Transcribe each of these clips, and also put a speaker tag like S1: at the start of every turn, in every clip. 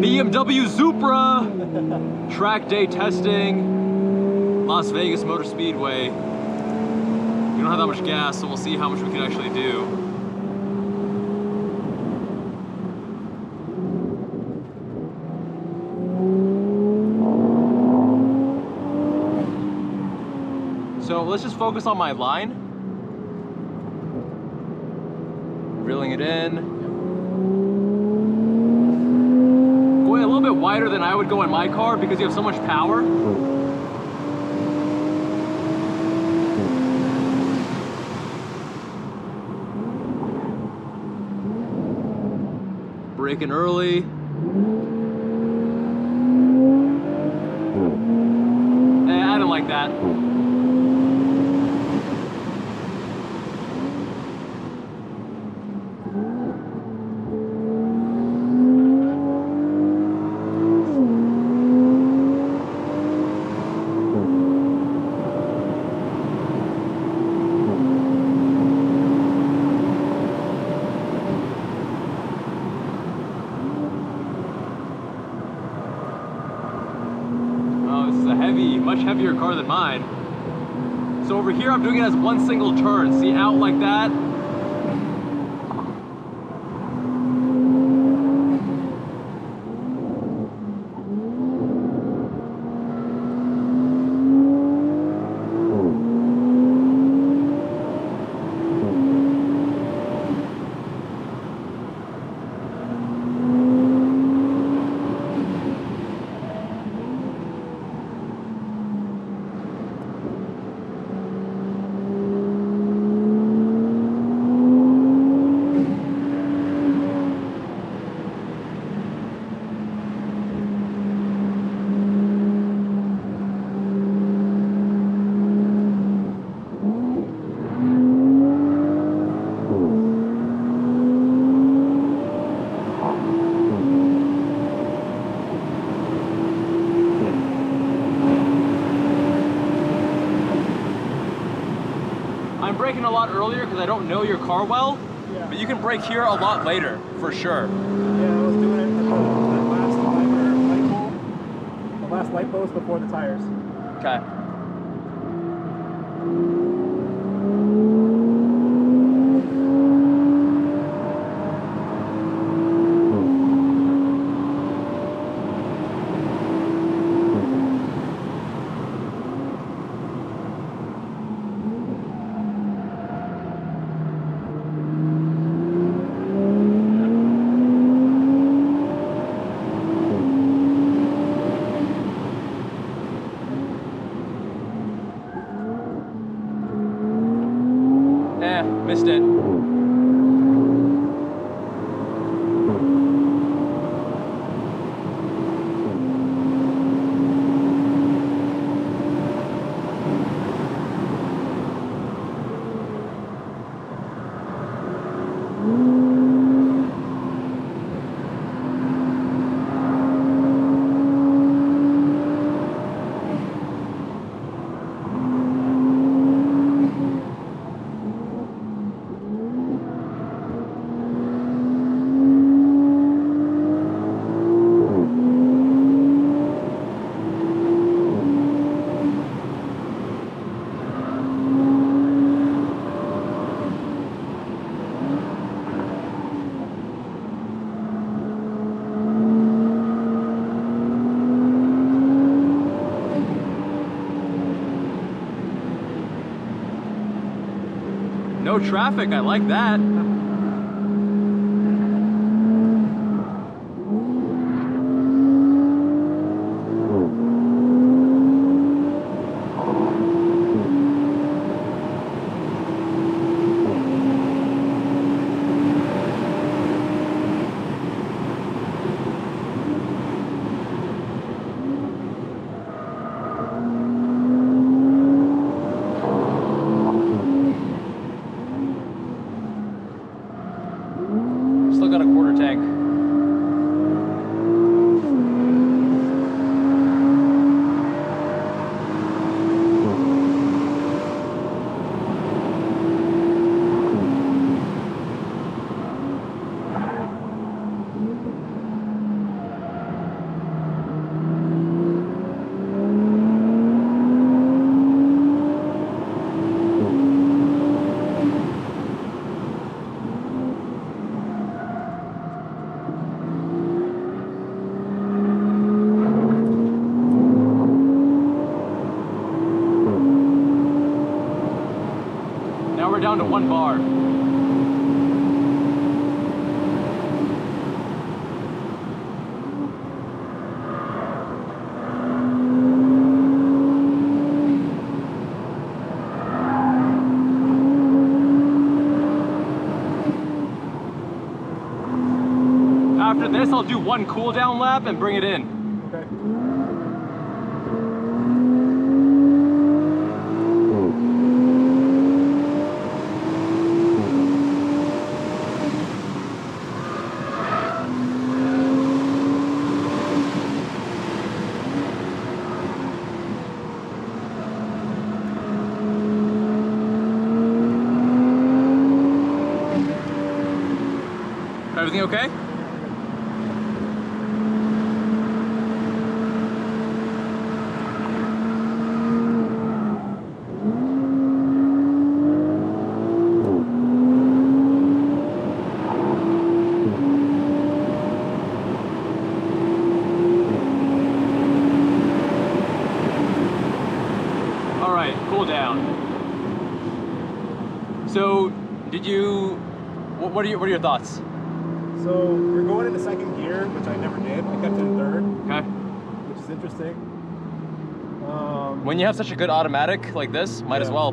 S1: BMW Supra, track day testing, Las Vegas Motor Speedway. We don't have that much gas, so we'll see how much we can actually do. So let's just focus on my line. Reeling it in. Going a little bit wider than I would go in my car because you have so much power. Braking early. I don't like that. Much heavier car than mine. So over here I'm doing it as one single turn. See, out like that. I'm braking a lot earlier because I don't know your car well, but you can brake here a lot later, for sure.
S2: Yeah, I was doing it at the last light post before the tires.
S1: Okay. Missed it. No traffic, I like that. down to 1 bar. After this, I'll do 1 cool down lap and bring it in.
S2: Okay.
S1: Everything okay? All right, cool down. So, did you? What are your thoughts?
S2: So we're going into 2nd gear, which I never did. I kept it in 3rd.
S1: Okay.
S2: Which is interesting.
S1: When you have such a good automatic like this, might as well.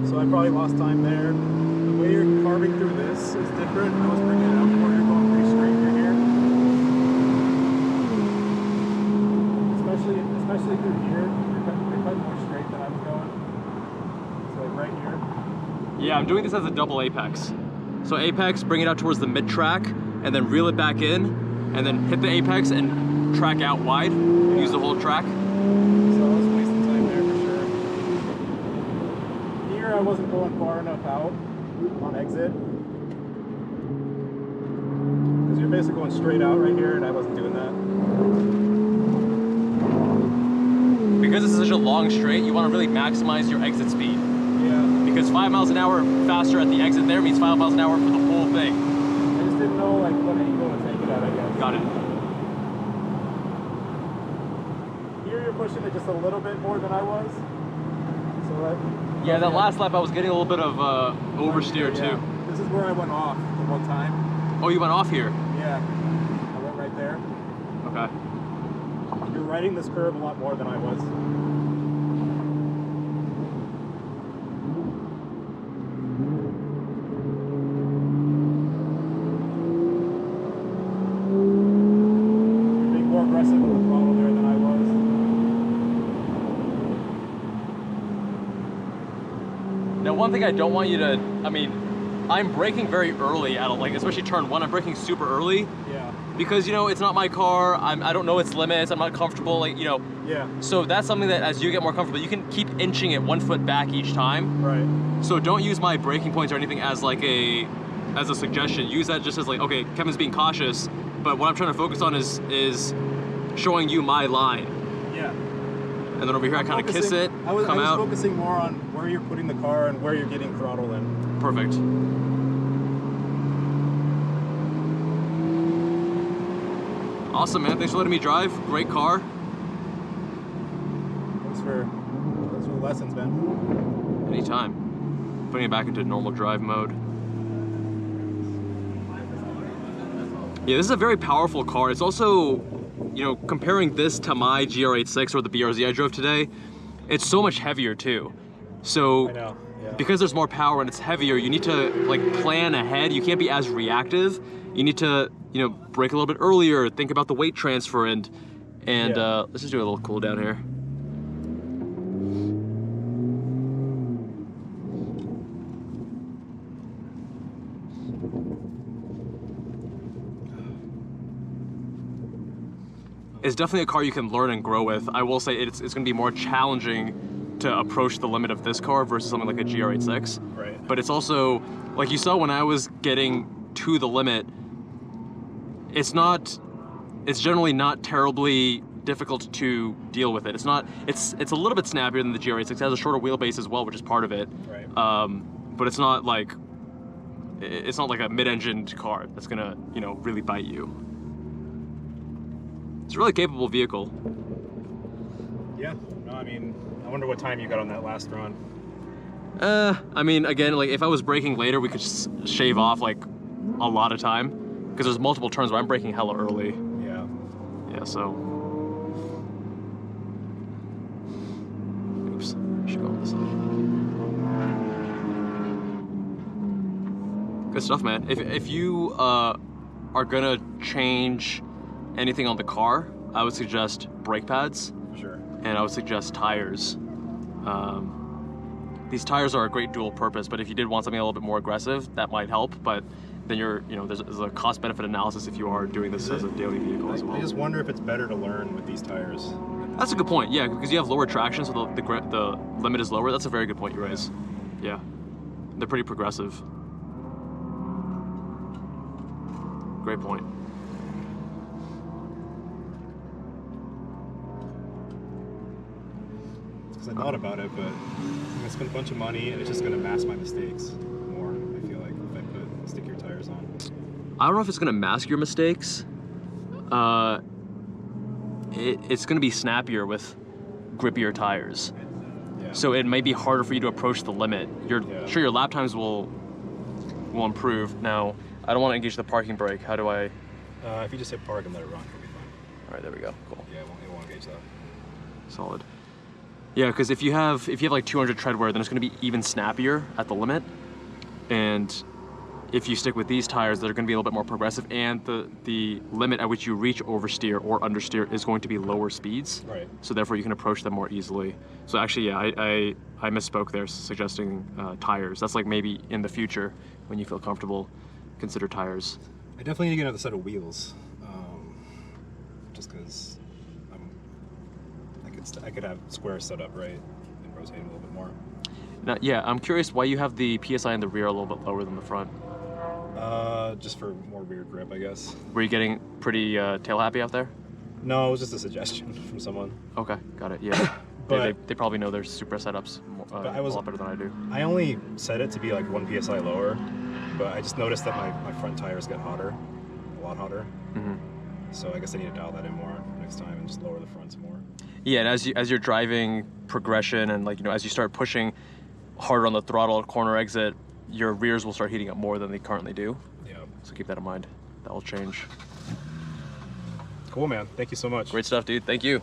S2: So I probably lost time there. The way you're carving through this is different. I was bringing it up more. You're going pretty straight through here. Especially through here. You're cutting more straight than I was going. So like right here.
S1: Yeah, I'm doing this as a double apex. So apex, bring it out towards the mid track, and then reel it back in, and then hit the apex and track out wide.
S2: Yeah.
S1: Use the whole track.
S2: So I was wasting time there for sure. Here I wasn't going far enough out on exit. Because you're basically going straight out right here, and I wasn't doing that.
S1: Because this is such a long straight, you want to really maximize your exit speed.
S2: Yeah.
S1: Because 5 miles an hour faster at the exit there means 5 miles an hour for the whole thing.
S2: I just didn't know like what angle to take it at, I guess.
S1: Got it.
S2: Here you're pushing it just a little bit more than I was. So
S1: Yeah, that last lap I was getting a little bit of oversteer too.
S2: This is where I went off the one time.
S1: Oh, you went off here?
S2: Yeah. I went right there.
S1: Okay.
S2: You're riding this curve a lot more than I was.
S1: Now, one thing I don't want you to, I mean, I'm braking very early at like, especially turn 1, I'm braking super early.
S2: Yeah.
S1: Because, you know, it's not my car, I don't know its limits, I'm not comfortable, like, you know.
S2: Yeah.
S1: So that's something that as you get more comfortable, you can keep inching it 1 foot back each time.
S2: Right.
S1: So don't use my braking points or anything as like a suggestion. Use that just as like, okay, Kevin's being cautious, but what I'm trying to focus on is showing you my line.
S2: Yeah.
S1: And then over here I kind of kiss it,
S2: I was
S1: out.
S2: focusing more on where you're putting the car and where you're getting throttle in.
S1: Perfect. Awesome, man. Thanks for letting me drive. Great car.
S2: Thanks for the lessons, man.
S1: Anytime. Putting it back into normal drive mode. Yeah, this is a very powerful car. It's also, you know, comparing this to my GR86 or the BRZ I drove today, it's so much heavier too. So,
S2: I know, yeah.
S1: Because there's more power and it's heavier, you need to like plan ahead. You can't be as reactive. You need to, you know, brake a little bit earlier, think about the weight transfer, and
S2: yeah.
S1: Let's just do a little cool down here. It's definitely a car you can learn and grow with. I will say it's going to be more challenging to approach the limit of this car versus something like a GR86.
S2: Right.
S1: But it's also, like you saw when I was getting to the limit, it's generally not terribly difficult to deal with it. It's a little bit snappier than the GR86. It has a shorter wheelbase as well, which is part of it.
S2: Right.
S1: But it's not like a mid-engined car that's gonna, you know, really bite you. It's a really capable vehicle.
S2: Yeah. No, I mean, I wonder what time you got on that last run.
S1: I mean, again, like if I was braking later, we could just shave off like a lot of time because there's multiple turns where I'm braking hella early.
S2: Yeah.
S1: Yeah, so. Oops, should go on this side. Good stuff, man. If you are gonna change anything on the car, I would suggest brake pads.
S2: For sure.
S1: And I would suggest tires. These tires are a great dual purpose, but if you did want something a little bit more aggressive, that might help. But then there's a cost-benefit analysis if you are doing this as a daily vehicle as well.
S2: I just wonder if it's better to learn with these tires.
S1: That's a good point, yeah, because you have lower traction, so the limit is lower. That's a very good point you raise. Yeah, they're pretty progressive. Great point.
S2: Because I thought about it, but I'm gonna spend a bunch of money and it's just gonna mask my mistakes more, I feel like, if I put stickier tires on.
S1: I don't know if it's gonna mask your mistakes. It's gonna be snappier with grippier tires.
S2: Yeah.
S1: So it may be harder for you to approach the limit. Sure, your lap times will improve. Now, I don't want to engage the parking brake. How do I?
S2: If you just hit park and let it run, it'll be fine.
S1: All right, there we go. Cool.
S2: Yeah, it won't engage that.
S1: Solid. Yeah, because if you have like 200 tread wear, then it's going to be even snappier at the limit. And if you stick with these tires, they're going to be a little bit more progressive, and the limit at which you reach oversteer or understeer is going to be lower speeds.
S2: Right.
S1: So therefore, you can approach them more easily. So actually, yeah, I misspoke there, suggesting tires. That's like maybe in the future when you feel comfortable, consider tires.
S2: I definitely need to get another set of wheels, just because I could have squares set up right and rotate them a little bit more.
S1: Now, yeah, I'm curious why you have the PSI in the rear a little bit lower than the front.
S2: Just for more rear grip, I guess.
S1: Were you getting pretty tail happy out there?
S2: No, it was just a suggestion from someone.
S1: Okay, got it. Yeah,
S2: But
S1: they probably know their Supra setups a lot better than I do.
S2: I only set it to be like 1 PSI lower, but I just noticed that my front tires get hotter, a lot hotter.
S1: Mm-hmm.
S2: So I guess I need to dial that in more next time and just lower the fronts more.
S1: Yeah, and as you're driving progression and as you start pushing harder on the throttle at corner exit, your rears will start heating up more than they currently do.
S2: Yeah.
S1: So keep that in mind. That will change.
S2: Cool, man. Thank you so much.
S1: Great stuff, dude. Thank you.